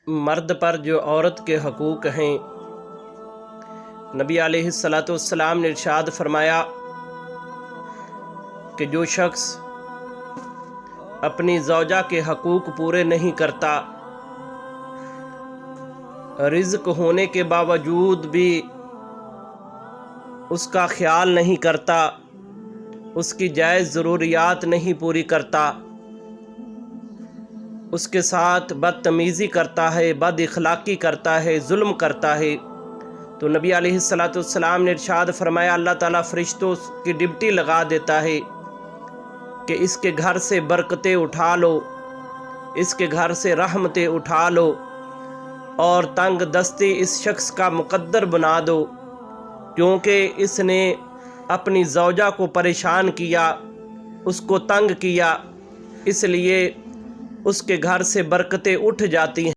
مرد پر جو عورت کے حقوق ہیں، نبی علیہ السلام نے ارشاد فرمایا کہ جو شخص اپنی زوجہ کے حقوق پورے نہیں کرتا، رزق ہونے کے باوجود بھی اس کا خیال نہیں کرتا، اس کی جائز ضروریات نہیں پوری کرتا، اس کے ساتھ بدتمیزی کرتا ہے، بد اخلاقی کرتا ہے، ظلم کرتا ہے، تو نبی علیہ السلام نے ارشاد فرمایا اللہ تعالیٰ فرشتوں کی ڈپٹی لگا دیتا ہے کہ اس کے گھر سے برکتیں اٹھا لو، اس کے گھر سے رحمتیں اٹھا لو، اور تنگ دستی اس شخص کا مقدر بنا دو، کیونکہ اس نے اپنی زوجہ کو پریشان کیا، اس کو تنگ کیا، اس لیے اس کے گھر سے برکتیں اٹھ جاتی ہیں۔